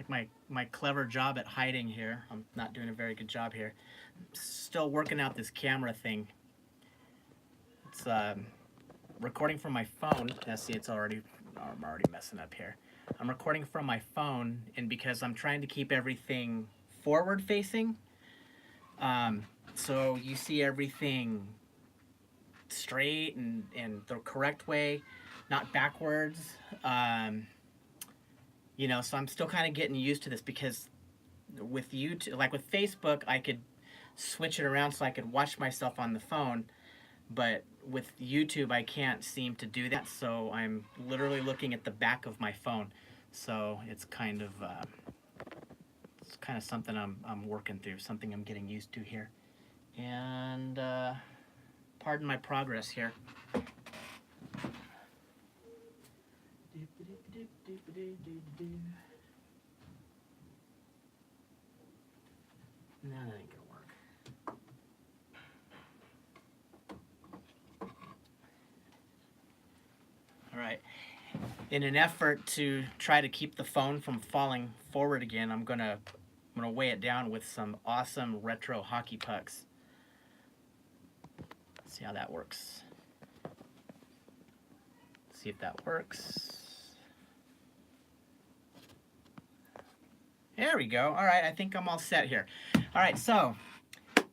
my clever job at hiding here. I'm not doing a very good job here. Still working out this camera thing. It's recording from my phone. Yeah, see, I'm already messing up here. I'm recording from my phone, and because I'm trying to keep everything forward facing, so you see everything straight and the correct way, not backwards. Um, so I'm still kind of getting used to this because with YouTube, like with Facebook, I could switch it around so I could watch myself on the phone, but with YouTube, I can't seem to do that. So I'm literally looking at the back of my phone. So it's kind of something I'm working through, something I'm getting used to here. And pardon my progress here. No, that ain't gonna work. All right. In an effort to try to keep the phone from falling forward again, I'm gonna weigh it down with some awesome retro hockey pucks. See how that works. See if that works. There we go. All right, I think I'm all set here. All right, so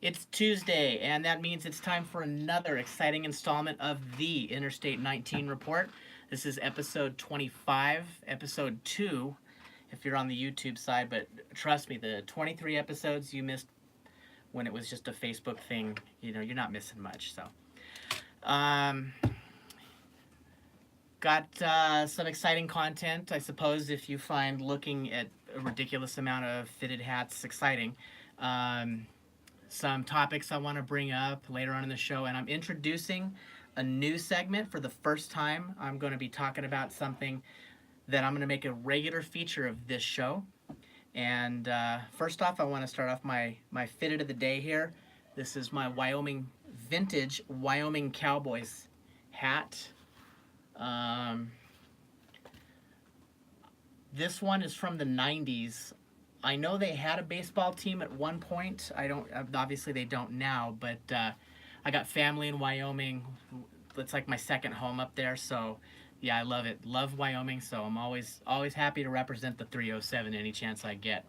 it's Tuesday, and that means it's time for another exciting installment of the Interstate 19 report. This is episode 25, episode 2, if you're on the YouTube side, but trust me, the 23 episodes you missed when it was just a Facebook thing, you're not missing much, so. Got some exciting content, I suppose, if you find looking at a ridiculous amount of fitted hats exciting. Some topics I want to bring up later on in the show, and I'm introducing a new segment for the first time. I'm going to be talking about something that I'm going to make a regular feature of this show. And first off, I want to start off my fitted of the day here. This is my vintage Wyoming Cowboys hat. This one is from the 90s. I know they had a baseball team at one point. Obviously they don't now, but I got family in Wyoming. It's like my second home up there, so yeah, I love it. Love Wyoming, so I'm always happy to represent the 307 any chance I get.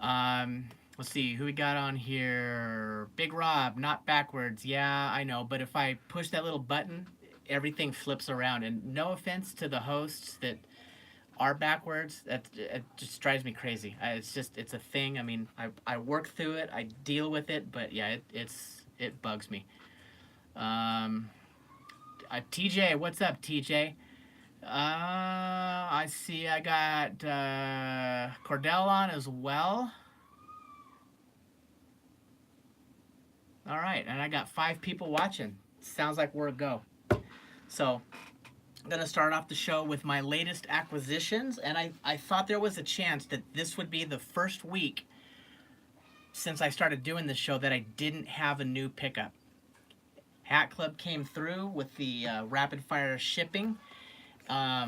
Let's see, who we got on here? Big Rob, not backwards. Yeah, I know, but if I push that little button, everything flips around. And no offense to the hosts that are backwards, it just drives me crazy. It's a thing. I mean, I work through it, I deal with it, but yeah, it bugs me. TJ, what's up, TJ? I see I got Cordell on as well. All right, and I got 5 people watching. Sounds like we're a go. So I'm going to start off the show with my latest acquisitions, and I thought there was a chance that this would be the first week since I started doing this show that I didn't have a new pickup. Hat Club came through with the rapid fire shipping. I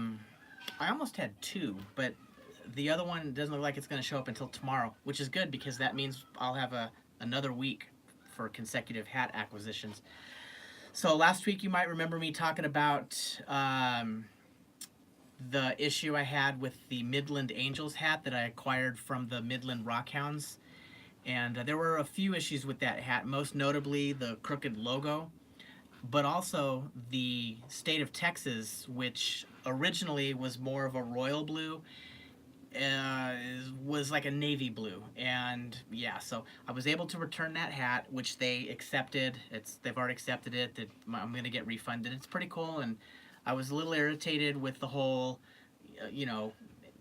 almost had 2, but the other one doesn't look like it's going to show up until tomorrow, which is good because that means I'll have another week for consecutive hat acquisitions. So last week you might remember me talking about the issue I had with the Midland Angels hat that I acquired from the Midland Rockhounds. And there were a few issues with that hat, most notably the crooked logo, but also the state of Texas, which originally was more of a royal blue, was like a navy blue. And yeah, so I was able to return that hat, which they accepted. They've already accepted it, that I'm going to get refunded. It's pretty cool, and I was a little irritated with the whole,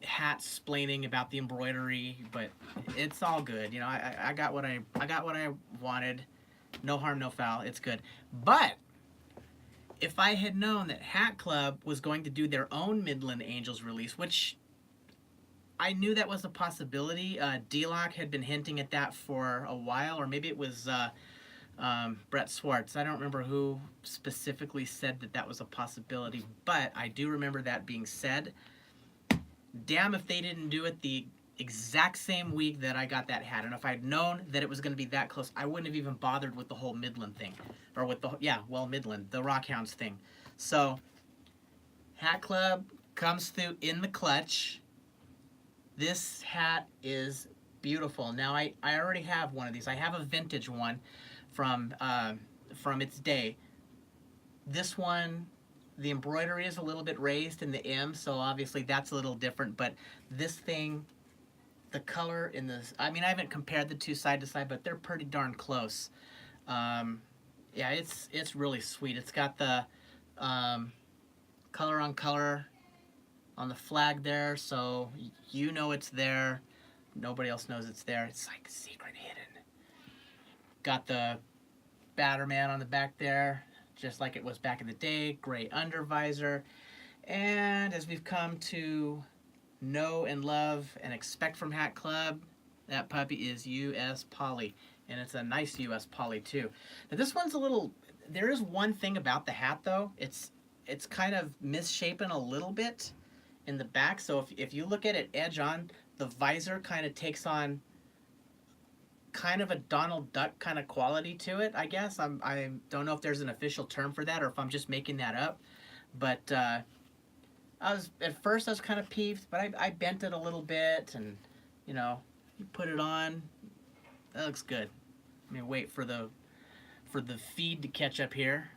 hat splaining about the embroidery, but it's all good. I got what I wanted. No harm, no foul. It's good. But if I had known that Hat Club was going to do their own Midland Angels release, which I knew that was a possibility. D-Lock had been hinting at that for a while, or maybe it was Brett Swartz. I don't remember who specifically said that was a possibility, but I do remember that being said. Damn if they didn't do it the exact same week that I got that hat. And if I'd known that it was going to be that close, I wouldn't have even bothered with the whole Midland thing. Or with the, yeah, well, Midland, the Rockhounds thing. So, Hat Club comes through in the clutch. This hat is beautiful. Now, I already have one of these. I have a vintage one from its day. This one, the embroidery is a little bit raised in the M, so obviously that's a little different. But this thing, the color in this, I mean, I haven't compared the two side to side, but they're pretty darn close. Yeah, it's really sweet. It's got the color on color on the flag there, so you know it's there. Nobody else knows it's there. It's like secret hidden. Got the Batterman on the back there, just like it was back in the day. Gray under visor. And as we've come to know and love and expect from Hat Club, that puppy is US Poly. And it's a nice US Poly too. Now this one's a little, there is one thing about the hat though. It's kind of misshapen a little bit in the back. So if you look at it edge on, the visor kind of takes on kind of a Donald Duck kind of quality to it, I guess. I don't know if there's an official term for that or if I'm just making that up. But at first I was kind of peeved, but I bent it a little bit, and you know, you put it on, that looks good. Let me wait for the feed to catch up here.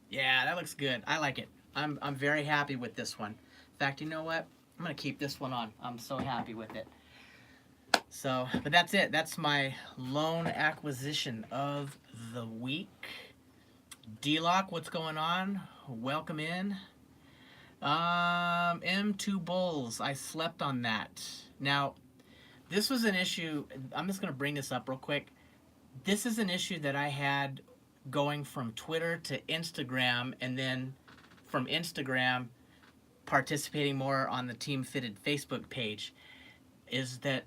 Yeah, that looks good. I like it. I'm very happy with this one. In fact, you know what? I'm gonna keep this one on. I'm so happy with it. So, but that's it. That's my lone acquisition of the week. D-Lock, what's going on? Welcome in. M2 Bulls. I slept on that. Now, this was an issue. I'm just gonna bring this up real quick. This is an issue that I had going from Twitter to Instagram, and then from Instagram participating more on the Team Fitted Facebook page, is that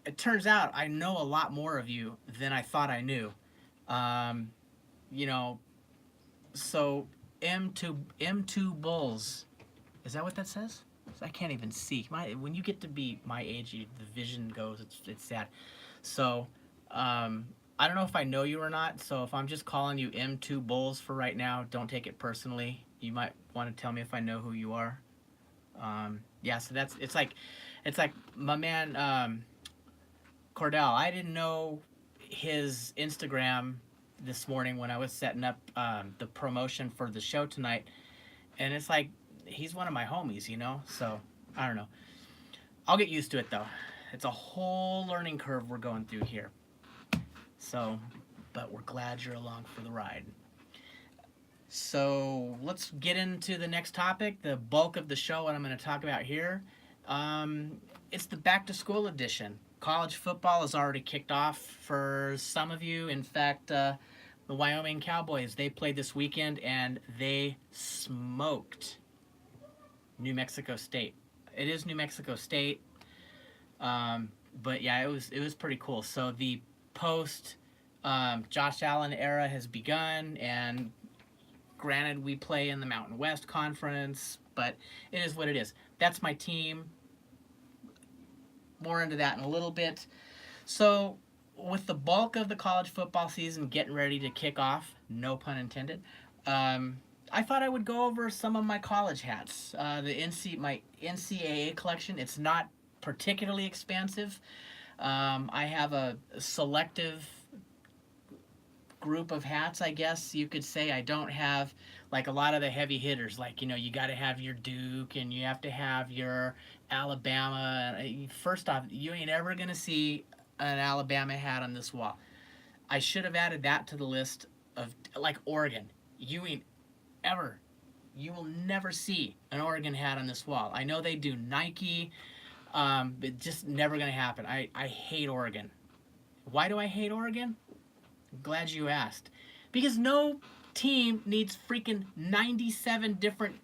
it turns out I know a lot more of you than I thought I knew. You know, so M2 Bulls, is that what that says? I can't even see. When you get to be my age, the vision goes, it's sad. So, I don't know if I know you or not, so if I'm just calling you M2 Bulls for right now, don't take it personally. You might want to tell me if I know who you are. Yeah, so it's like my man Cordell. I didn't know his Instagram this morning when I was setting up the promotion for the show tonight, and it's like he's one of my homies, you know. So I don't know. I'll get used to it though. It's a whole learning curve we're going through here. So, but we're glad you're along for the ride. So let's get into the next topic, the bulk of the show, what I'm going to talk about here. It's the back to school edition. College football has already kicked off for some of you. In fact, the Wyoming Cowboys, they played this weekend and they smoked New Mexico State. It is New Mexico State, but yeah, it was pretty cool. So the post Josh Allen era has begun, and granted we play in the Mountain West Conference, but it is what it is. That's my team. More into that in a little bit. So with the bulk of the college football season getting ready to kick off, no pun intended, I thought I would go over some of my college hats. My NCAA collection, it's not particularly expansive. I have a selective group of hats, I guess you could say. I don't have like a lot of the heavy hitters, like, you know, you got to have your Duke and you have to have your Alabama. First off, you ain't ever going to see an Alabama hat on this wall. I should have added that to the list of, like, Oregon. You will never see an Oregon hat on this wall. I know they do Nike, but just never going to happen. I hate Oregon. Why do I hate Oregon? Glad you asked. Because no team needs freaking 97 different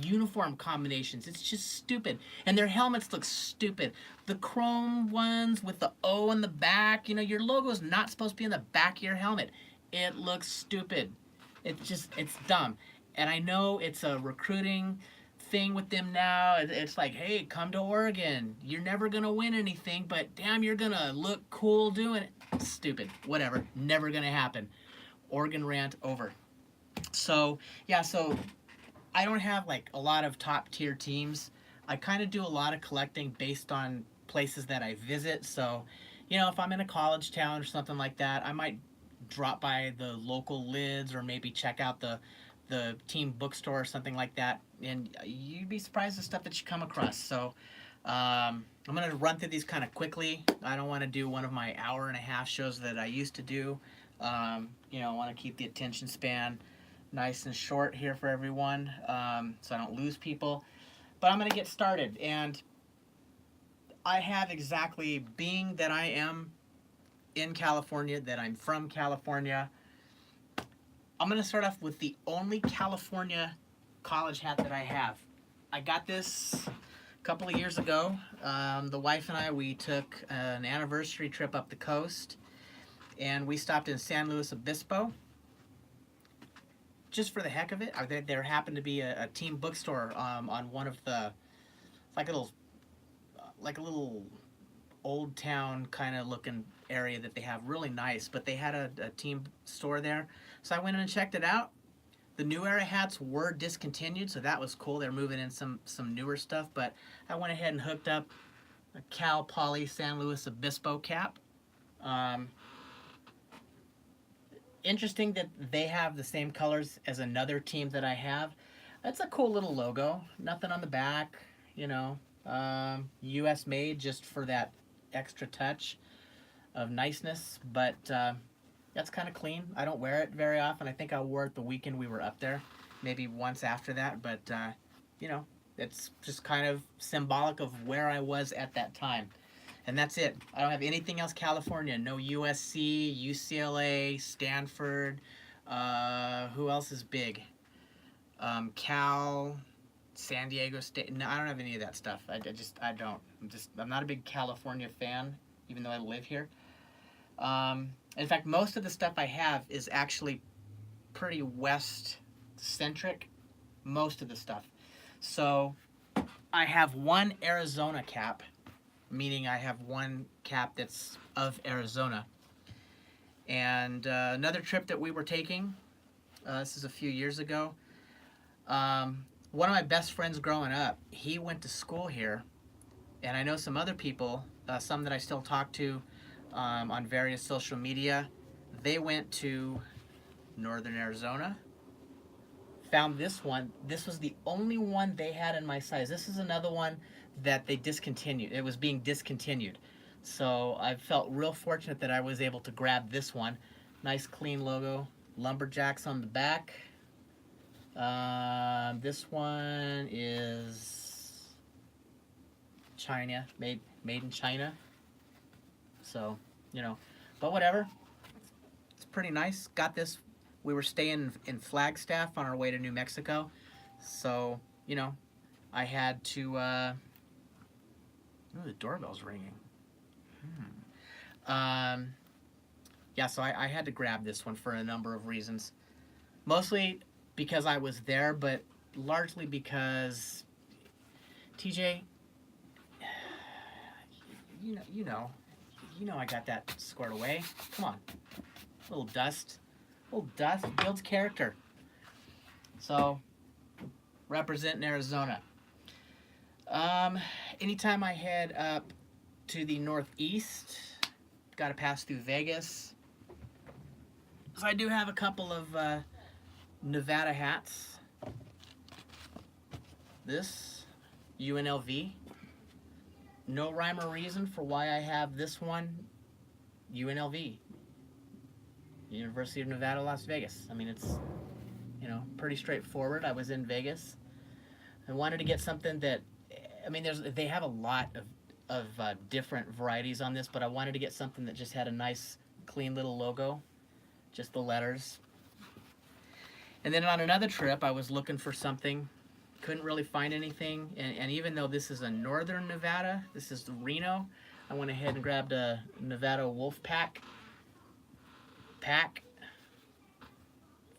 uniform combinations. It's just stupid. And their helmets look stupid. The chrome ones with the O on the back, you know, your logo's not supposed to be in the back of your helmet. It looks stupid. It's dumb. And I know it's a recruiting thing with them now. It's like, hey, come to Oregon. You're never gonna win anything, but damn, you're gonna look cool doing it. Stupid. Whatever. Never gonna happen. Oregon rant over. So yeah, so I don't have like a lot of top tier teams. I kind of do a lot of collecting based on places that I visit. So, you know, if I'm in a college town or something like that, I might drop by the local lids or maybe check out the team bookstore or something like that. And you'd be surprised the stuff that you come across. So, I'm gonna run through these kind of quickly. I don't want to do one of my hour-and-a-half shows that I used to do. You know, I want to keep the attention span nice and short here for everyone, so I don't lose people. But I'm going to get started, and I have exactly, being that I am in California, that I'm from California, I'm going to start off with the only California college hat that I have. I got this a couple of years ago. The wife and I, we took an anniversary trip up the coast, and we stopped in San Luis Obispo. Just for the heck of it, there happened to be a team bookstore on one of the, like a little old town kind of looking area that they have, really nice. But they had a team store there, so I went in and checked it out. The New Era hats were discontinued, so that was cool. They're moving in some newer stuff, but I went ahead and hooked up a Cal Poly San Luis Obispo cap. Interesting that they have the same colors as another team that I have. That's a cool little logo. Nothing on the back, you know. U.S. made, just for that extra touch of niceness. But that's kind of clean. I don't wear it very often. I think I wore it the weekend we were up there. Maybe once after that. But, you know, it's just kind of symbolic of where I was at that time. And that's it. I don't have anything else California. No USC, UCLA, Stanford. Who else is big? Cal, San Diego State. No, I don't have any of that stuff. I don't. I'm not a big California fan, even though I live here. In fact, most of the stuff I have is actually pretty west-centric. Most of the stuff. So I have one Arizona cap, meaning I have one cap that's of Arizona. And another trip that we were taking, this is a few years ago, one of my best friends growing up, he went to school here, and I know some other people, some that I still talk to on various social media. They went to northern Arizona, found this one. This was the only one they had in my size. This is another one that they discontinued. It was being discontinued. So I felt real fortunate that I was able to grab this one. Nice clean logo. Lumberjacks on the back. This one is China, made in China. So, you know, but whatever. It's pretty nice. Got this. We were staying in Flagstaff on our way to New Mexico. So, you know, I had to, ooh, the doorbell's ringing. Yeah, so I had to grab this one for a number of reasons. Mostly because I was there, but largely because, TJ, you know I got that squared away. Come on. A little dust builds character. So, representing Arizona. Anytime I head up to the northeast, got to pass through Vegas. So I do have a couple of Nevada hats. This, UNLV. No rhyme or reason for why I have this one, UNLV. University of Nevada, Las Vegas. I mean, it's, you know, pretty straightforward. I was in Vegas. I wanted to get something that, I mean, they have a lot of different varieties on this, but I wanted to get something that just had a nice, clean little logo, just the letters. And then on another trip, I was looking for something, couldn't really find anything, and even though this is a northern Nevada, this is Reno, I went ahead and grabbed a Nevada Wolf Pack,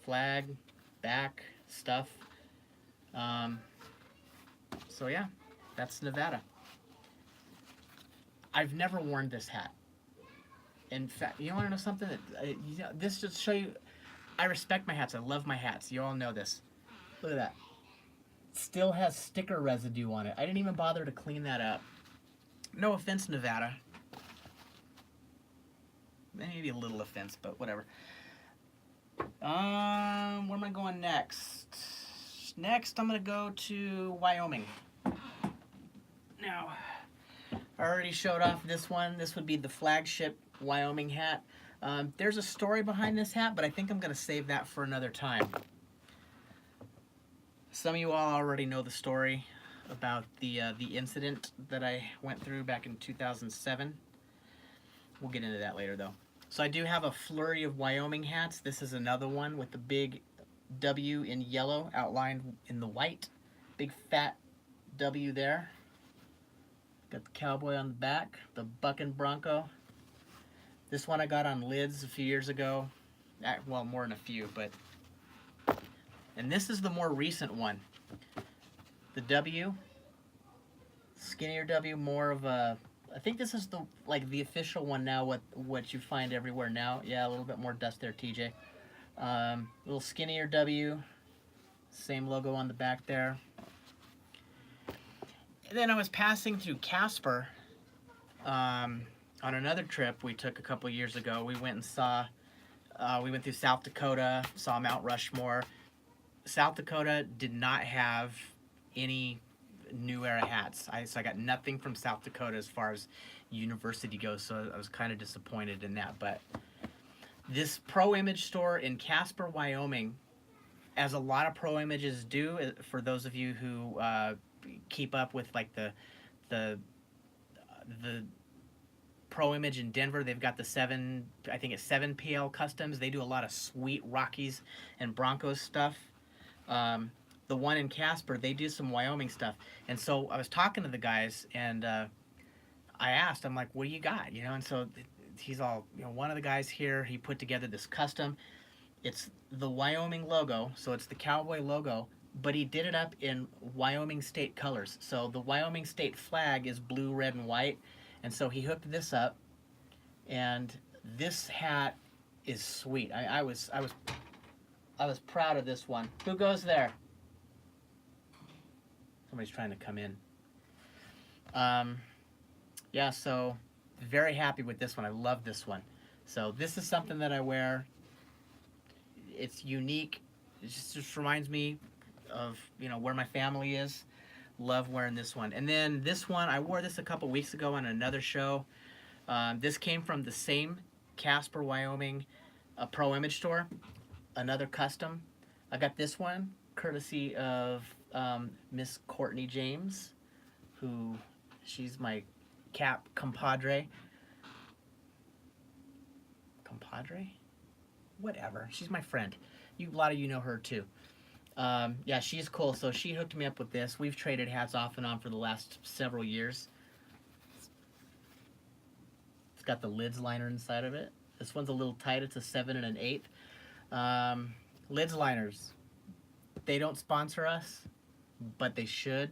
flag, back, stuff. So yeah, that's Nevada. I've never worn this hat. In fact, you want to know something? This just show you. I respect my hats. I love my hats. You all know this. Look at that. Still has sticker residue on it. I didn't even bother to clean that up. No offense, Nevada. Maybe a little offense, but whatever. Where am I going next? Next, I'm gonna go to Wyoming. Now, I already showed off this one. This would be the flagship Wyoming hat. There's a story behind this hat, but I think I'm gonna save that for another time. Some of you all already know the story about the incident that I went through back in 2007. We'll get into that later, though. So I do have a flurry of Wyoming hats. This is another one with the big W in yellow outlined in the white. Big fat W there. Got the cowboy on the back, the bucking bronco. This one I got on lids a few years ago. Well, more than a few, but... And this is the more recent one. The W, skinnier W, more of a... I think this is the official one now, what you find everywhere now. Yeah, a little bit more dust there, TJ. A little skinnier W, same logo on the back there. And then I was passing through Casper on another trip we took a couple years ago. We went and saw, we went through South Dakota, saw Mount Rushmore. South Dakota did not have any new era hats. So I got nothing from South Dakota as far as university goes, so I was kind of disappointed in that. But this Pro Image store in Casper, Wyoming, as a lot of Pro Images do, for those of you who keep up with like the Pro Image in Denver, they've got the 7 PL Customs. They do a lot of sweet Rockies and Broncos stuff. The one in Casper, they do some Wyoming stuff. And so I was talking to the guys, and I asked, I'm like, what do you got? You know, and so he's all, you know, one of the guys here, he put together this custom. It's the Wyoming logo, so it's the cowboy logo, but he did it up in Wyoming state colors. So the Wyoming state flag is blue, red, and white. And so he hooked this up, and this hat is sweet. I was proud of this one. Who goes there? Somebody's trying to come in. Yeah, so very happy with this one. I love this one. So this is something that I wear. It's unique. It just reminds me of, you know, where my family is. Love wearing this one. And then this one, I wore this a couple weeks ago on another show. This came from the same Casper, Wyoming Pro Image store. Another custom. I got this one courtesy of Miss Courtney James, who she's my cap compadre. Compadre? Whatever. She's my friend. A lot of you know her too. Yeah, she's cool. So she hooked me up with this. We've traded hats off and on for the last several years. It's got the lids liner inside of it. This one's a little tight. It's a 7 and an 1/8. Lids liners. They don't sponsor us, but they should.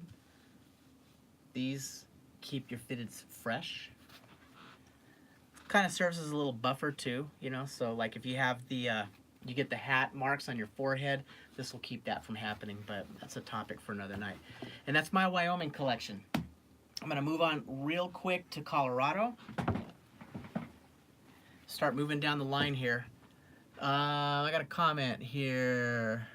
These keep your fitteds fresh. Kind of serves as a little buffer too, you know, so like if you have the you get the hat marks on your forehead, this will keep that from happening, but that's a topic for another night. And that's my Wyoming collection. I'm gonna move on real quick to Colorado. Start moving down the line here. I got a comment here.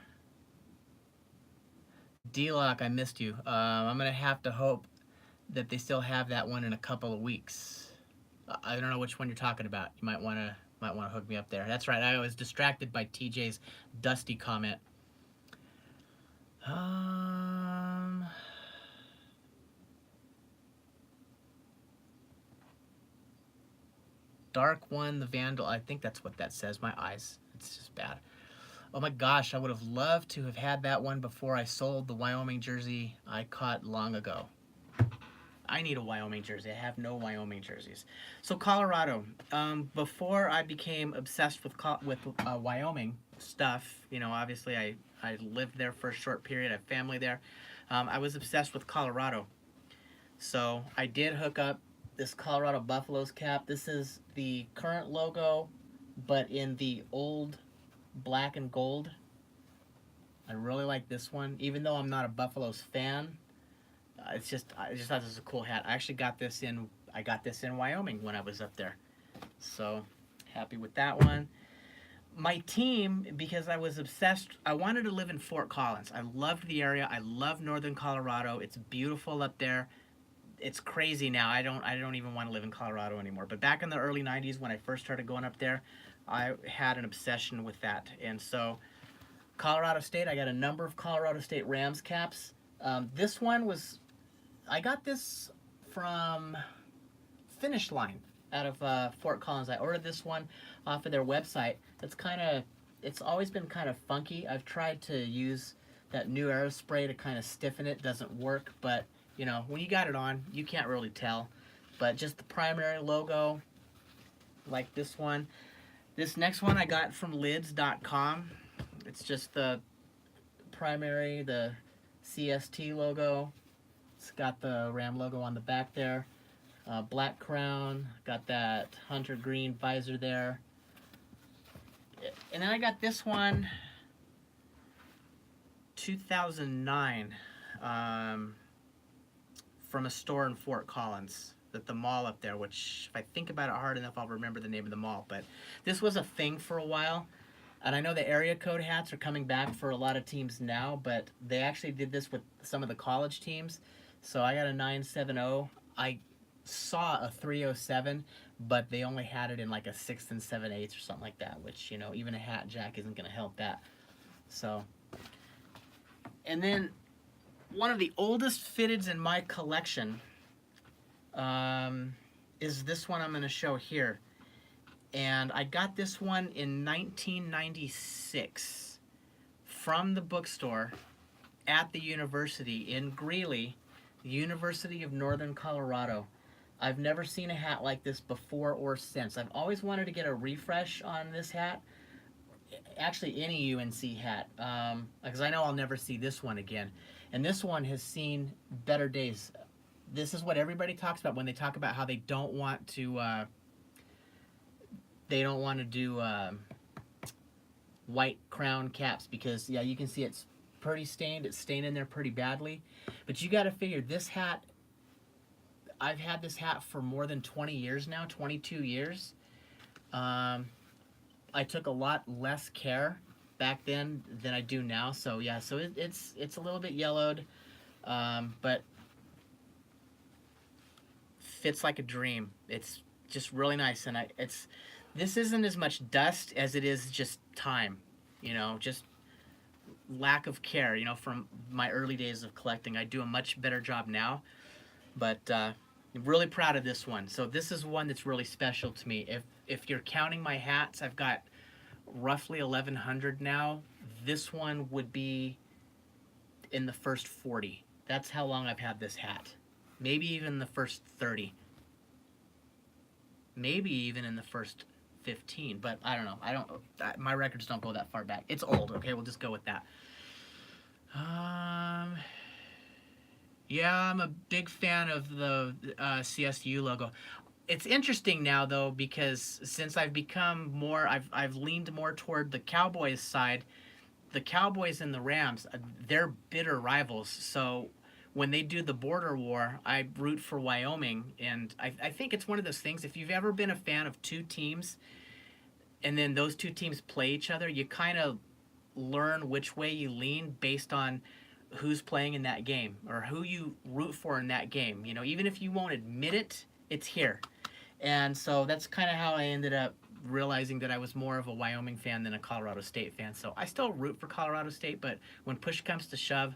D-Lock, I missed you. I'm gonna have to hope that they still have that one in a couple of weeks. I don't know which one you're talking about. You might wanna hook me up there. That's right. I was distracted by TJ's Dusty comment. Dark one, the Vandal. I think that's what that says. My eyes. It's just bad. Oh my gosh, I would have loved to have had that one before I sold the Wyoming jersey I caught long ago. I need a Wyoming jersey. I have no Wyoming jerseys. So Colorado. Before I became obsessed with Wyoming stuff, you know, obviously I lived there for a short period. I have family there. I was obsessed with Colorado. So I did hook up this Colorado Buffaloes cap. This is the current logo, but in the old black and gold. I really like this one, even though I'm not a Buffaloes fan. I just thought this was a cool hat. I got this in Wyoming when I was up there. So happy with that one. My team, because I was obsessed, I wanted to live in Fort Collins. I loved the area. I love northern Colorado. It's beautiful up there. It's crazy now. I don't even want to live in Colorado anymore. But back in the early 90s when I first started going up there, I had an obsession with that. And so Colorado State, I got a number of Colorado State Rams caps. This one was, I got this from Finish Line out of Fort Collins. I ordered this one off of their website. It's always been kind of funky. I've tried to use that new aerospray to kind of stiffen it. Doesn't work, but you know, when you got it on, you can't really tell. But just the primary logo, like this one. This next one I got from lids.com. It's just the primary, the CST logo. It's got the Ram logo on the back there. Black crown, got that hunter green visor there. And then I got this one, 2009, from a store in Fort Collins, at the mall up there, which if I think about it hard enough, I'll remember the name of the mall. But this was a thing for a while. And I know the area code hats are coming back for a lot of teams now, but they actually did this with some of the college teams. So I got a 970. I saw a 307, but they only had it in like a 6 and 7/8 or something like that, which, you know, even a hat jack isn't going to help that. So, and then one of the oldest fitteds in my collection is this one I'm going to show here. And I got this one in 1996 from the bookstore at the university in Greeley, the University of Northern Colorado. I've never seen a hat like this before or since. I've always wanted to get a refresh on this hat. Actually, any UNC hat, because I know I'll never see this one again. And this one has seen better days. This is what everybody talks about when they talk about how they don't want to do white crown caps, because yeah, you can see it's pretty stained. It's stained in there pretty badly. But you got to figure this hat, I've had this hat for more than 20 years now, 22 years. I took a lot less care back then than I do now. So yeah, so it's a little bit yellowed, but fits like a dream. It's just really nice, and this isn't as much dust as it is just time, you know, just lack of care, you know, from my early days of collecting. I do a much better job now, but I'm really proud of this one. So this is one that's really special to me. If you're counting my hats, I've got roughly 1,100 now. This one would be in the first 40. That's how long I've had this hat. Maybe even the first 30. Maybe even in the first 15, but I don't know. My records don't go that far back. It's old, okay? We'll just go with that. Yeah, I'm a big fan of the CSU logo. It's interesting now though, because since I've become more, I've leaned more toward the Cowboys side. The Cowboys and the Rams, they're bitter rivals. So when they do the border war, I root for Wyoming, and I think it's one of those things. If you've ever been a fan of two teams, and then those two teams play each other, you kind of learn which way you lean based on who's playing in that game or who you root for in that game. You know, even if you won't admit it, it's here. And so that's kind of how I ended up realizing that I was more of a Wyoming fan than a Colorado State fan. So I still root for Colorado State, but when push comes to shove,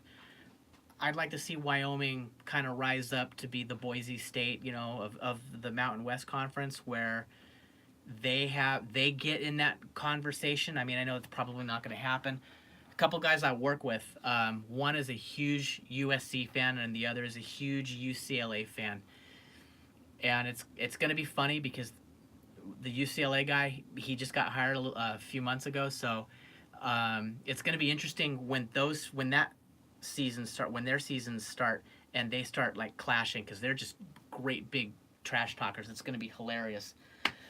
I'd like to see Wyoming kind of rise up to be the Boise State, you know, of the Mountain West Conference, where they get in that conversation. I mean, I know it's probably not going to happen. A couple guys I work with, one is a huge USC fan and the other is a huge UCLA fan. And it's going to be funny because the UCLA guy, he just got hired a few months ago, so it's going to be interesting when that seasons start, when their seasons start, and they start like clashing because they're just great big trash talkers. It's going to be hilarious.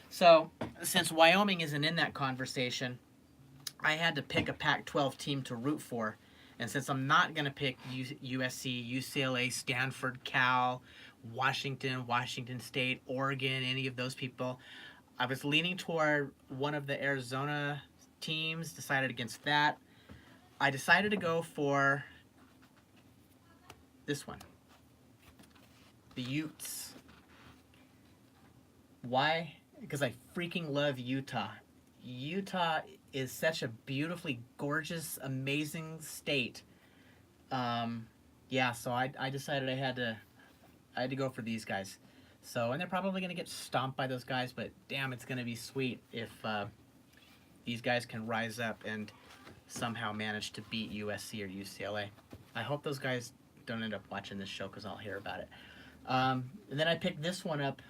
So since Wyoming isn't in that conversation, I had to pick a Pac-12 team to root for. And since I'm not going to pick USC, UCLA, Stanford, Cal, Washington, Washington State, Oregon, any of those people, I was leaning toward one of the Arizona teams, decided against that. I decided to go for this one, the Utes. Why? Because I freaking love Utah. Utah is such a beautifully gorgeous, amazing state. Yeah, so I decided I had to go for these guys. So, and they're probably going to get stomped by those guys, but damn, it's going to be sweet if these guys can rise up and somehow manage to beat USC or UCLA. I hope those guys don't end up watching this show because I'll hear about it. And then I picked this one up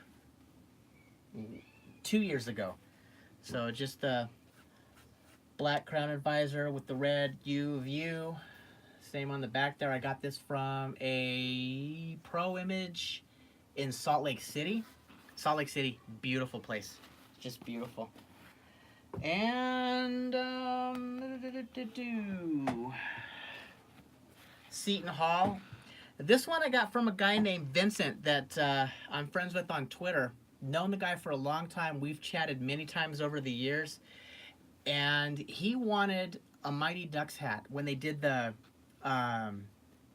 2 years ago. So just the black crown advisor with the red U of U. Same on the back there. I got this from a Pro Image in Salt Lake City. Salt Lake City, beautiful place. Just beautiful. And Seton Hall. This one I got from a guy named Vincent that I'm friends with on Twitter. Known the guy for a long time. We've chatted many times over the years. And he wanted a Mighty Ducks hat when they did the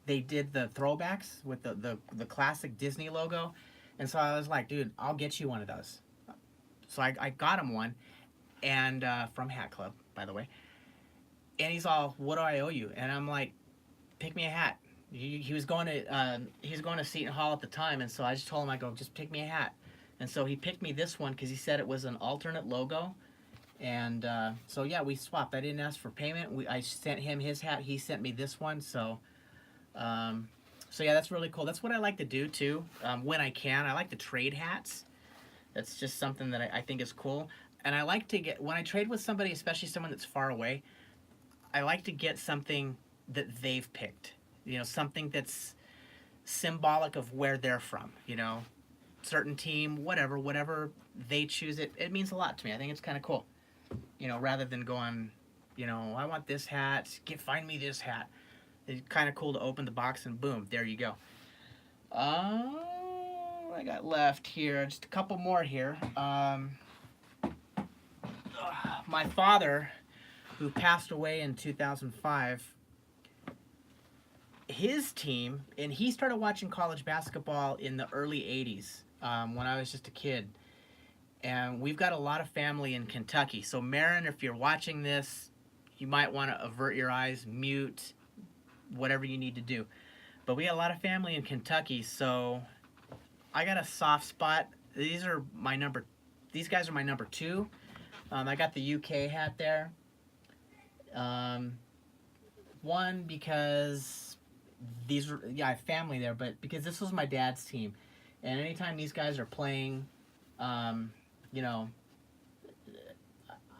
throwbacks with the classic Disney logo. And so I was like, dude, I'll get you one of those. So I got him one, and from Hat Club, by the way. And he's all, what do I owe you? And I'm like, pick me a hat. He was going to Seton Hall at the time, and so I just told him, I go, just pick me a hat. And so he picked me this one because he said it was an alternate logo. And so yeah, we swapped. I didn't ask for payment. I sent him his hat. He sent me this one. So so yeah, that's really cool. That's what I like to do too. When I can, I like to trade hats. That's just something that I think is cool. And I like to get, when I trade with somebody, especially someone that's far away, I like to get something that they've picked. You know, something that's symbolic of where they're from. You know, certain team, whatever they choose, it means a lot to me. I think it's kind of cool. You know, rather than going, you know, I want this hat, find me this hat. It's kind of cool to open the box and boom, there you go. I got left here, just a couple more here. My father, who passed away in 2005, his team, and he started watching college basketball in the early 80s when I was just a kid. And we've got a lot of family in Kentucky. So, Marin, if you're watching this, you might want to avert your eyes, mute, whatever you need to do. But we got a lot of family in Kentucky, so I got a soft spot. These guys are my number 2. I got the UK hat there. One, because I have family there, but because this was my dad's team. And anytime these guys are playing, you know,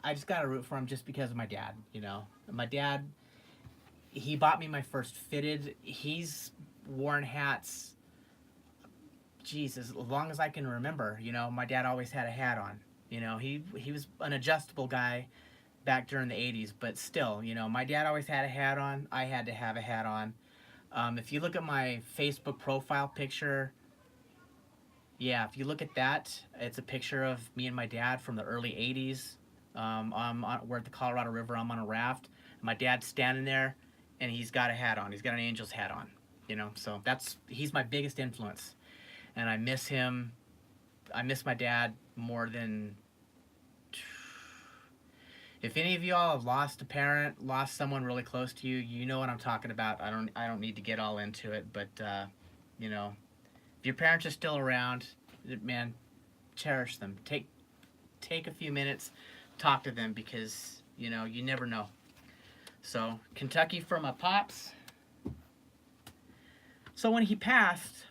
I just got to root for him just because of my dad, you know. My dad, he bought me my first fitted. He's worn hats, geez, as long as I can remember. You know, my dad always had a hat on. You know, he was an adjustable guy back during the 80s, but still, you know, my dad always had a hat on. I had to have a hat on. If you look at my Facebook profile picture, yeah, if you look at that, it's a picture of me and my dad from the early 80s. We're at the Colorado River. I'm on a raft. My dad's standing there, and he's got a hat on. He's got an Angels hat on, you know. So he's my biggest influence, and I miss him. I miss my dad more than. If any of y'all have lost a parent, lost someone really close to you, you know what I'm talking about. I don't need to get all into it, but you know, if your parents are still around, man, cherish them. Take a few minutes, talk to them, because you know, you never know. So Kentucky for my pops. So when he passed,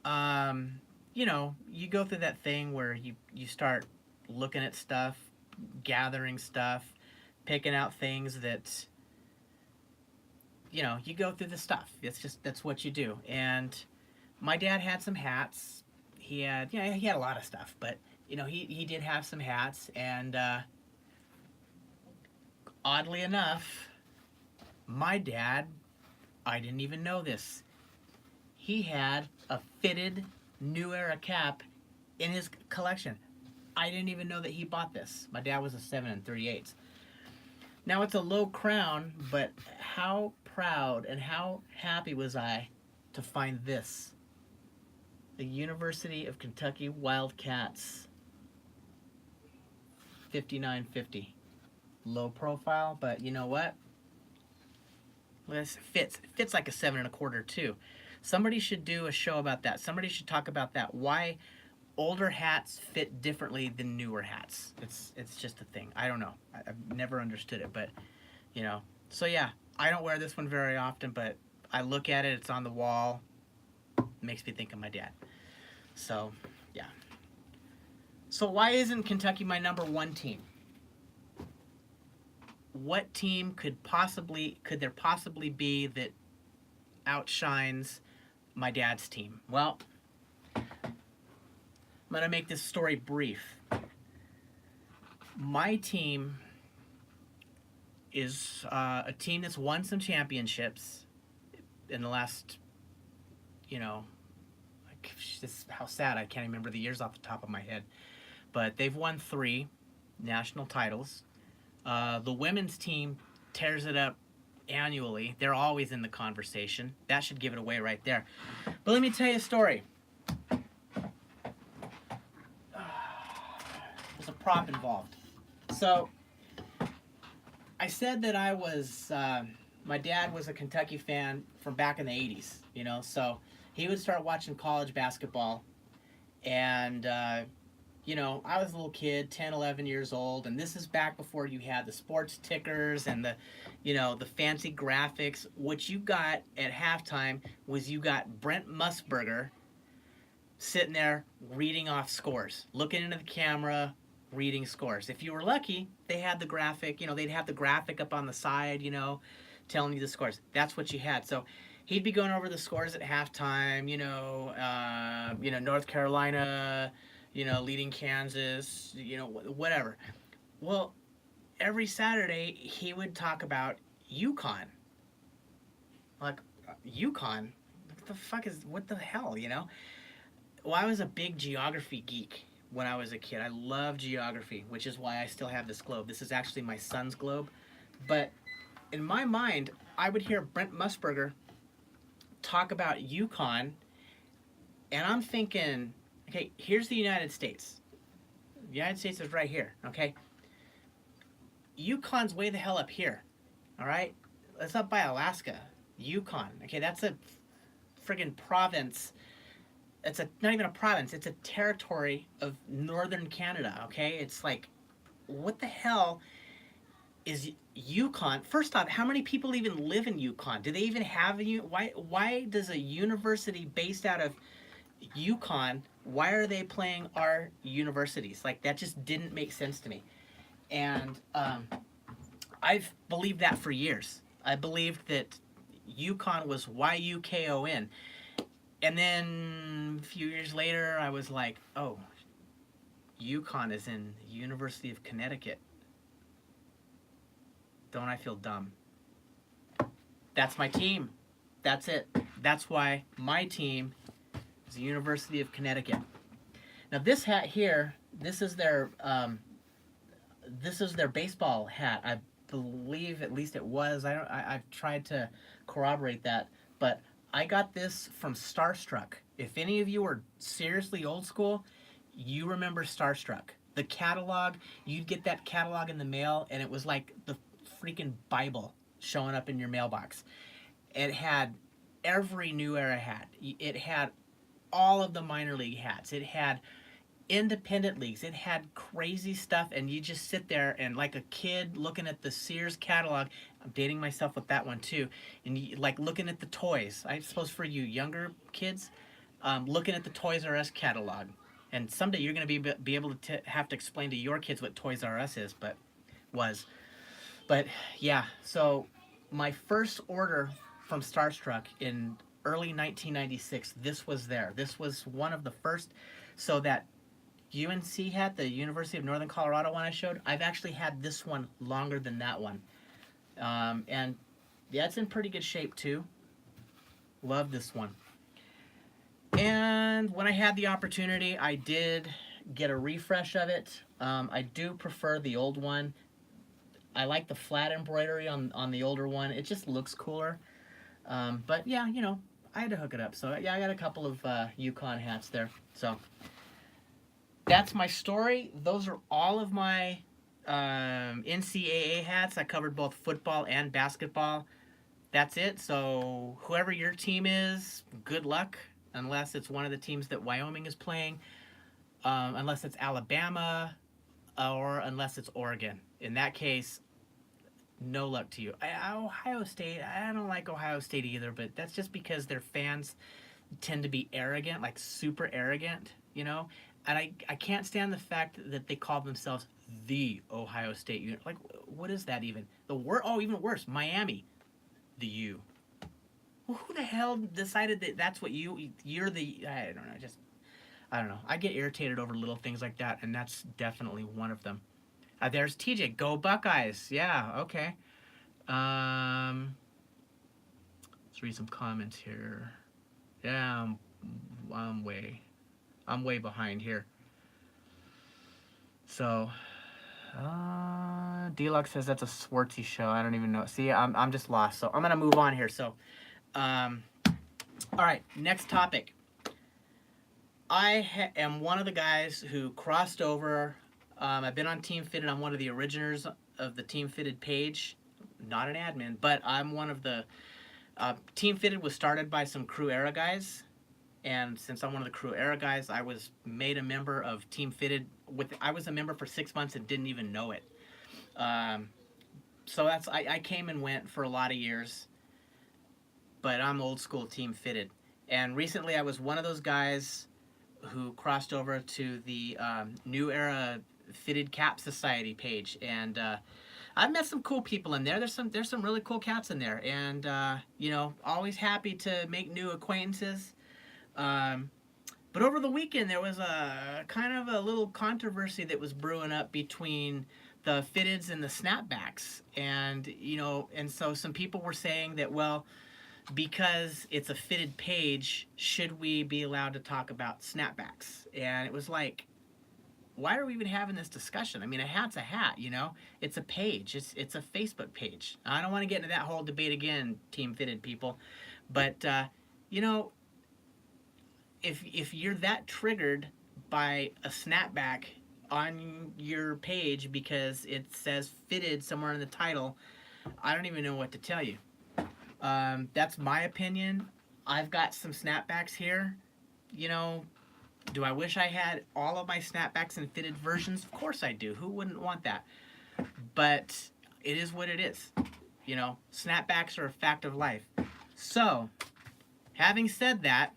you know, you go through that thing where you start looking at stuff, gathering stuff, picking out things that you know, you go through the stuff. That's what you do. And my dad had some hats. He had a lot of stuff, but you know, he did have some hats, and oddly enough, my dad, I didn't even know this. He had a fitted New Era cap in his collection. I didn't even know that he bought this. My dad was a 7 and 3/8. Now it's a low crown, but how proud and how happy was I to find this? The University of Kentucky Wildcats 5950. Low profile, but you know what? This fits like a 7 1/4 too. Somebody should do a show about that. Somebody should talk about that. Why older hats fit differently than newer hats. It's just a thing. I don't know. I've never understood it, but you know. So yeah, I don't wear this one very often, but I look at it. It's on the wall. It makes me think of my dad. So yeah. So why isn't Kentucky my #1 team? What team could there possibly be that outshines my dad's team? Well, I'm going to make this story brief. My team is a team that's won some championships in the last, you know, this, how sad, I can't remember the years off the top of my head. But they've won 3 national titles. The women's team tears it up annually. They're always in the conversation. That should give it away right there. But let me tell you a story. There's a prop involved. So, I said that I was, my dad was a Kentucky fan from back in the 80s, you know, so he would start watching college basketball, and you know, I was a little kid, 10, 11 years old, and this is back before you had the sports tickers and the, you know, the fancy graphics. What you got at halftime was you got Brent Musburger sitting there reading off scores, looking into the camera, reading scores. If you were lucky, they had the graphic, you know, they'd have the graphic up on the side, you know, telling you the scores. That's what you had. So he'd be going over the scores at halftime, you know, North Carolina, you know, leading Kansas, you know, whatever. Well, every Saturday he would talk about UConn. Like, UConn? What the hell, you know? Well, I was a big geography geek when I was a kid. I loved geography, which is why I still have this globe. This is actually my son's globe. But in my mind, I would hear Brent Musburger talk about UConn, and I'm thinking, okay, here's the United States. The United States is right here, okay? UConn's way the hell up here, all right? That's up by Alaska. Yukon, okay? That's a friggin' province. It's not even a province. It's a territory of northern Canada, okay? It's like, what the hell is Yukon? First off, how many people even live in Yukon? Do they even have a why does a university based out of Yukon, why are they playing our universities? Like, that just didn't make sense to me. And I've believed that for years. I believed that Yukon was YUKON. And then a few years later, I was like, oh, Yukon is in the University of Connecticut. Don't I feel dumb? That's my team. That's it. That's why my team is the University of Connecticut. Now this hat here, this is their baseball hat. I believe, at least it was. I've tried to corroborate that, but I got this from Starstruck. If any of you are seriously old school, you remember Starstruck. The catalog, you'd get that catalog in the mail, and it was like the freaking Bible showing up in your mailbox. It had every New Era hat. It had all of the minor league hats. It had independent leagues. It had crazy stuff, and you just sit there and, like a kid looking at the Sears catalog. I'm dating myself with that one too. And you, like, looking at the toys. I suppose for you younger kids, looking at the Toys R Us catalog. And someday you're going to be able to have to explain to your kids what Toys R Us is, but yeah. So my first order from Starstruck in early 1996. This was there. This was one of the first. So that UNC hat, the University of Northern Colorado one I showed, I've actually had this one longer than that one. And yeah, it's in pretty good shape too. Love this one. And when I had the opportunity, I did get a refresh of it. I do prefer the old one. I like the flat embroidery on the older one. It just looks cooler. But yeah, you know, I had to hook it up. So yeah, I got a couple of Yukon hats there. So that's my story. Those are all of my NCAA hats. I covered both football and basketball. That's it. So whoever your team is, good luck. Unless it's one of the teams that Wyoming is playing. Unless it's Alabama or unless it's Oregon. In that case, no luck to you. Ohio State, I don't like Ohio State either, but that's just because their fans tend to be arrogant, like super arrogant, you know? And I can't stand the fact that they call themselves the Ohio State unit. Like, what is that even? Even worse, Miami, the U. Well, who the hell decided that that's what you're the, I don't know, I don't know. I get irritated over little things like that, and that's definitely one of them. There's TJ. Go Buckeyes. Yeah, okay. Let's read some comments here. Yeah, I'm way behind here. So, Deluxe says that's a Swartzy show. I don't even know. See, I'm just lost. So I'm gonna move on here. So, all right. Next topic. I am one of the guys who crossed over. I've been on Team Fitted. I'm one of the originators of the Team Fitted page. Not an admin, but I'm one of the... Team Fitted was started by some Crew Era guys. And since I'm one of the Crew Era guys, I was made a member of Team Fitted. I was a member for 6 months and didn't even know it. So I came and went for a lot of years. But I'm old school Team Fitted. And recently I was one of those guys who crossed over to the New Era Fitted Cap Society page, and I've met some cool people in there. There's some really cool cats in there, and you know, always happy to make new acquaintances. But over the weekend there was a kind of a little controversy that was brewing up between the fitteds and the snapbacks, and you know, and so some people were saying that, well, because it's a fitted page, should we be allowed to talk about snapbacks? And it was like, why are we even having this discussion? I mean, a hat's a hat, you know? It's a page. It's a Facebook page. I don't want to get into that whole debate again, Team Fitted people. But, you know, if you're that triggered by a snapback on your page because it says fitted somewhere in the title, I don't even know what to tell you. That's my opinion. I've got some snapbacks here. You know, do I wish I had all of my snapbacks in fitted versions? Of course I do. Who wouldn't want that? But it is what it is. You know, snapbacks are a fact of life. So, having said that,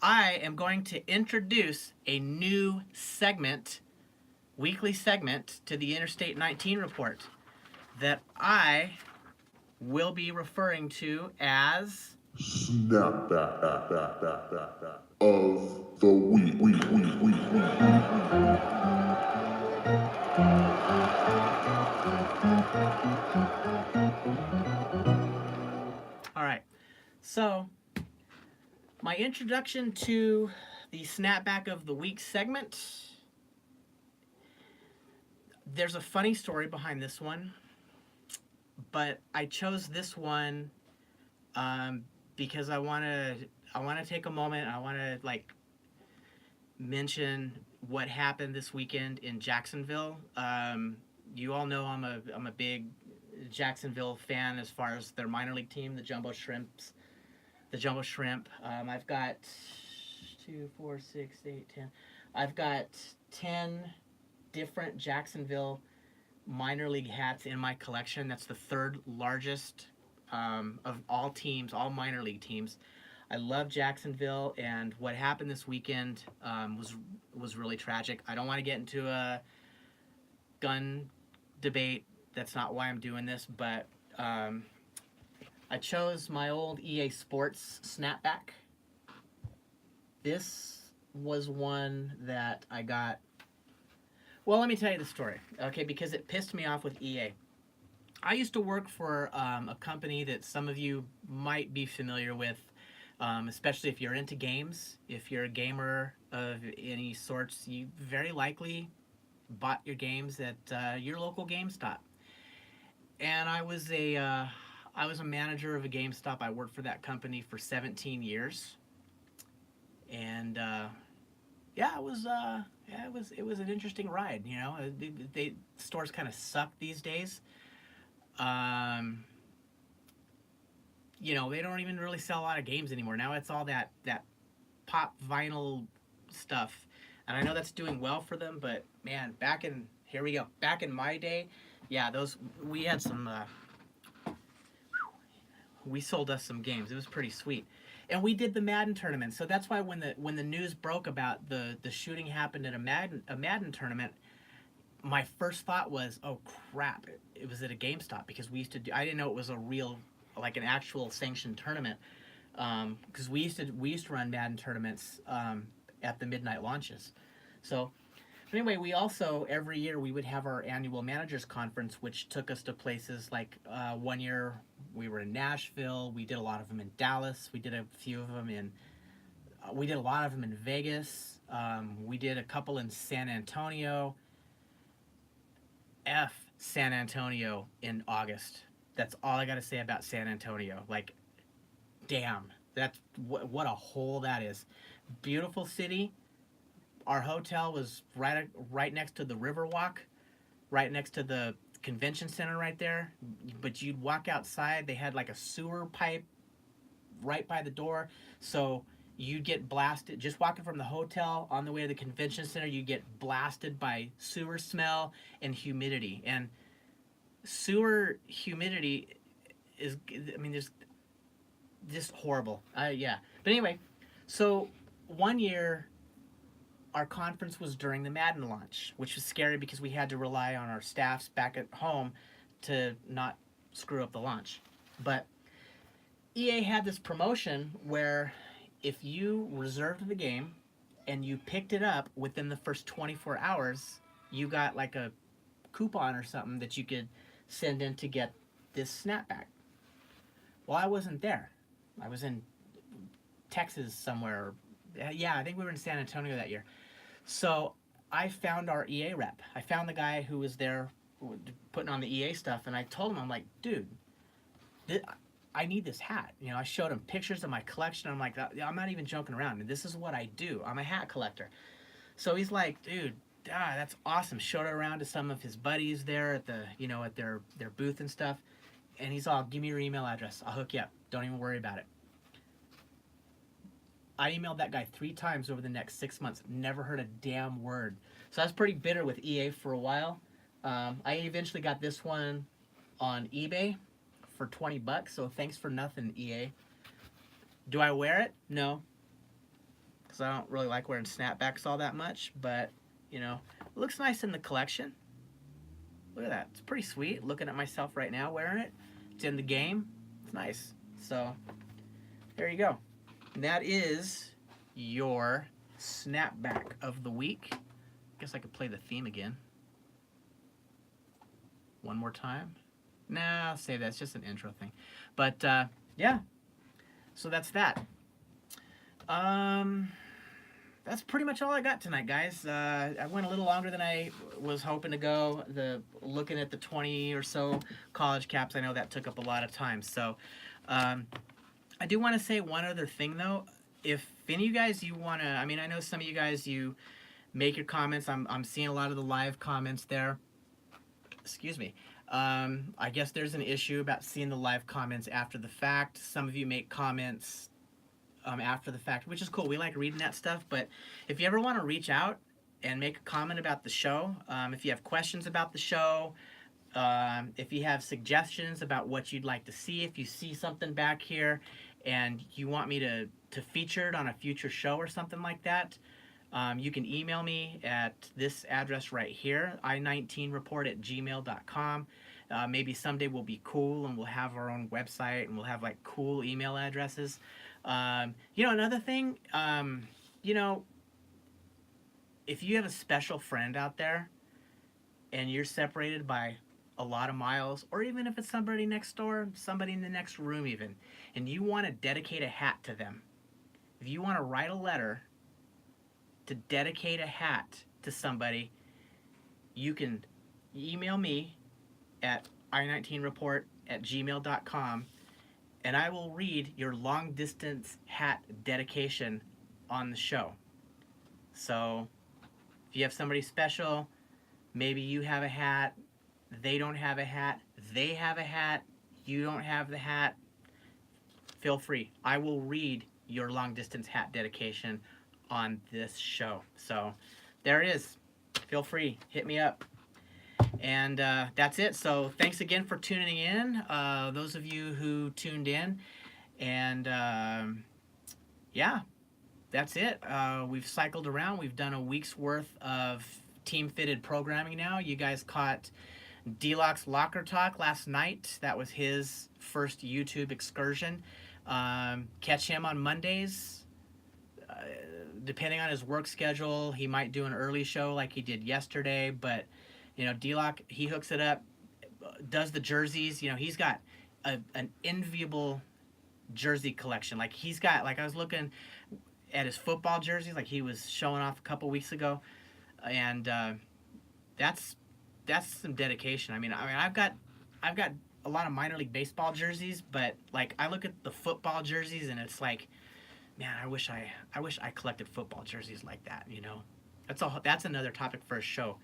I am going to introduce a new segment, weekly segment, to the Interstate 19 report that I will be referring to as Snapback of the week. All right. So, my introduction to the Snapback of the Week segment. There's a funny story behind this one, but I chose this one because I want to take a moment. I want to mention what happened this weekend in Jacksonville. You all know I'm a big Jacksonville fan as far as their minor league team, the Jumbo Shrimps. The Jumbo Shrimp. I've got 2, 4, 6, 8, 10. I've got 10 different Jacksonville minor league hats in my collection. That's the third largest of all teams, all minor league teams. I love Jacksonville, and what happened this weekend was really tragic. I don't want to get into a gun debate. That's not why I'm doing this, but I chose my old EA Sports snapback. This was one that I got. Well, let me tell you the story, okay? Because it pissed me off with EA. I used to work for a company that some of you might be familiar with, especially if you're into games. If you're a gamer of any sorts, you very likely bought your games at your local GameStop. And I was a manager of a GameStop. I worked for that company for 17 years, and yeah, it was an interesting ride. You know, stores kind of suck these days. Um, you know, they don't even really sell a lot of games anymore. Now it's all that pop vinyl stuff, and I know that's doing well for them. But man, back in here we go. Back in my day, yeah, those we had some. We sold us some games. It was pretty sweet, and we did the Madden tournament. So that's why when the news broke about the shooting happened at a Madden tournament, my first thought was, oh crap, it was at a GameStop because we used to do. I didn't know it was a real, like an actual sanctioned tournament, because we used to run Madden tournaments at the midnight launches. So anyway, we also every year we would have our annual managers conference, which took us to places like one year we were in Nashville. We did a lot of them in Dallas. We did a few of them in. We did a lot of them in Vegas. We did a couple in San Antonio. San Antonio in August. That's all I got to say about San Antonio. Like, damn, that's what a hole that is. Beautiful city. Our hotel was right next to the Riverwalk, right next to the convention center right there. But you'd walk outside. They had like a sewer pipe right by the door, so you'd get blasted just walking from the hotel on the way to the convention center. You get blasted by sewer smell and humidity, and sewer humidity is, I mean, there's just horrible. Yeah, but anyway, so one year our conference was during the Madden launch, which was scary because we had to rely on our staffs back at home to not screw up the launch. But EA had this promotion where if you reserved the game and you picked it up within the first 24 hours, you got like a coupon or something that you could send in to get this snapback. Well, I wasn't there. I was in Texas somewhere. Yeah, I think we were in San Antonio that year. So I found our EA rep. I found the guy who was there putting on the EA stuff, and I told him, I'm like, dude, I need this hat. You know, I showed him pictures of my collection. I'm like, I'm not even joking around. This is what I do. I'm a hat collector. So he's like, dude, that's awesome. Showed it around to some of his buddies there at the, you know, at their booth and stuff. And he's all, give me your email address. I'll hook you up. Don't even worry about it. I emailed that guy 3 times over the next 6 months. Never heard a damn word. So I was pretty bitter with EA for a while. I eventually got this one on eBay for $20. So thanks for nothing, EA. Do I wear it? No, because I don't really like wearing snapbacks all that much. But you know, it looks nice in the collection. Look at that. It's pretty sweet. Looking at myself right now wearing it. It's in the game. It's nice. So there you go. And that is your snapback of the week. Guess I could play the theme again. One more time. Nah, I'll save that. It's just an intro thing. But yeah. So that's that. That's pretty much all I got tonight, guys. I went a little longer than I was hoping to go. Looking at the 20 or so college caps, I know that took up a lot of time. So I do want to say one other thing, though. If any of you guys you want to, I mean, I know some of you guys, you make your comments. I'm seeing a lot of the live comments there. Excuse me. I guess there's an issue about seeing the live comments after the fact. Some of you make comments after the fact, which is cool. We like reading that stuff. But if you ever want to reach out and make a comment about the show, if you have questions about the show, if you have suggestions about what you'd like to see, if you see something back here and you want me to feature it on a future show or something like that, you can email me at this address right here, i19report@gmail.com. Maybe someday we'll be cool and we'll have our own website and we'll have like cool email addresses. Another thing, you know, if you have a special friend out there and you're separated by a lot of miles, or even if it's somebody next door, somebody in the next room, even, and you want to dedicate a hat to them, if you want to write a letter to dedicate a hat to somebody, you can email me at i19report@gmail.com, and I will read your long distance hat dedication on the show. So if you have somebody special, maybe you have a hat, they don't have a hat, they have a hat, you don't have the hat, feel free. I will read your long distance hat dedication on this show. So there it is. Feel free, hit me up. And that's it. So thanks again for tuning in, those of you who tuned in. And yeah, that's it. We've cycled around. We've done a week's worth of team fitted programming now. You guys caught D-Lock's Locker Talk last night. That was his first YouTube excursion. Catch him on Mondays. Depending on his work schedule, he might do an early show like he did yesterday. But, D-Lock, he hooks it up, does the jerseys. He's got an enviable jersey collection. Like, I was looking at his football jerseys, like he was showing off a couple weeks ago. And that's some dedication. I've got a lot of minor league baseball jerseys, but like I look at the football jerseys and it's like, man, I wish I collected football jerseys like that. That's another topic for a show.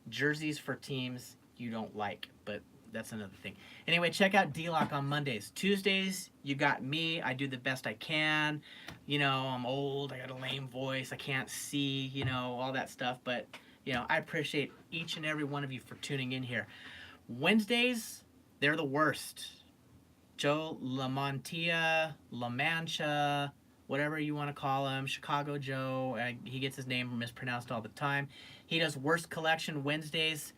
Jerseys for teams you don't like, but that's another thing. Anyway, check out D-Lock on Mondays. Tuesdays, you got me. I do the best I can. I'm old. I got a lame voice. I can't see, all that stuff. But, I appreciate each and every one of you for tuning in here. Wednesdays, they're the worst. Joe LaMantia, La Mancha, whatever you want to call him, Chicago Joe. He gets his name mispronounced all the time. He does Worst Collection Wednesdays.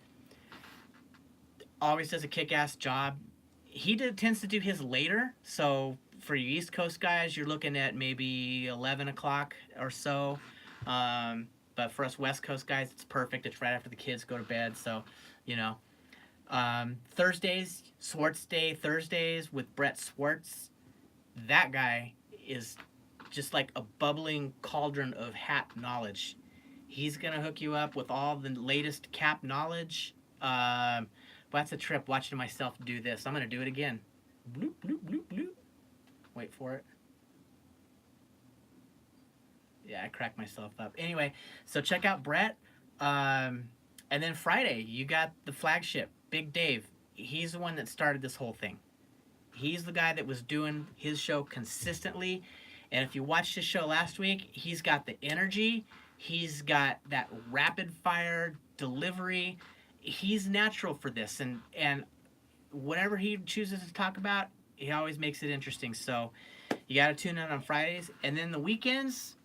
Always does a kick-ass job. He tends to do his later, so for you East Coast guys, you're looking at maybe 11 o'clock or so. But for us West Coast guys, it's perfect. It's right after the kids go to bed, so, Thursdays, Swartz Day Thursdays with Brett Swartz. That guy is just like a bubbling cauldron of hat knowledge. He's going to hook you up with all the latest cap knowledge. But that's a trip watching myself do this. I'm going to do it again. Bloop, bloop, bloop, bloop. Wait for it. Yeah, I cracked myself up. Anyway, so check out Brett. And then Friday, you got the flagship, Big Dave. He's the one that started this whole thing. He's the guy that was doing his show consistently. And if you watched his show last week, he's got the energy. He's got that rapid fire delivery. He's natural for this. And whatever he chooses to talk about, he always makes it interesting. So you got to tune in on Fridays. And then the weekends,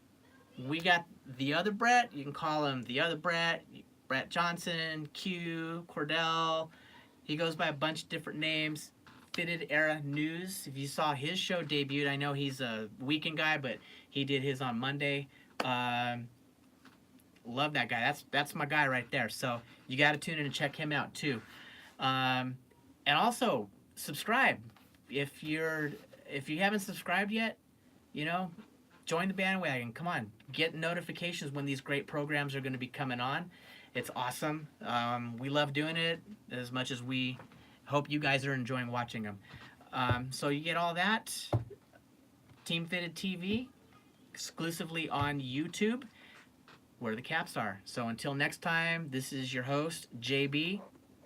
we got the other Brett. You can call him the other Brett. Brett Johnson, Q, Cordell. He goes by a bunch of different names. Fitted Era News. If you saw his show debuted, I know he's a weekend guy, but he did his on Monday. Love that guy. That's my guy right there. So you got to tune in and check him out too. And also subscribe if you haven't subscribed yet. Join the bandwagon. Come on, get notifications when these great programs are going to be coming on. It's awesome. We love doing it as much as we hope you guys are enjoying watching them. So you get all that. Team Fitted TV, exclusively on YouTube, where the caps are. So until next time, this is your host, JB,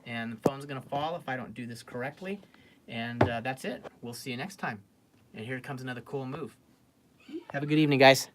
and the phone's going to fall if I don't do this correctly. And that's it. We'll see you next time. And here comes another cool move. Have a good evening, guys.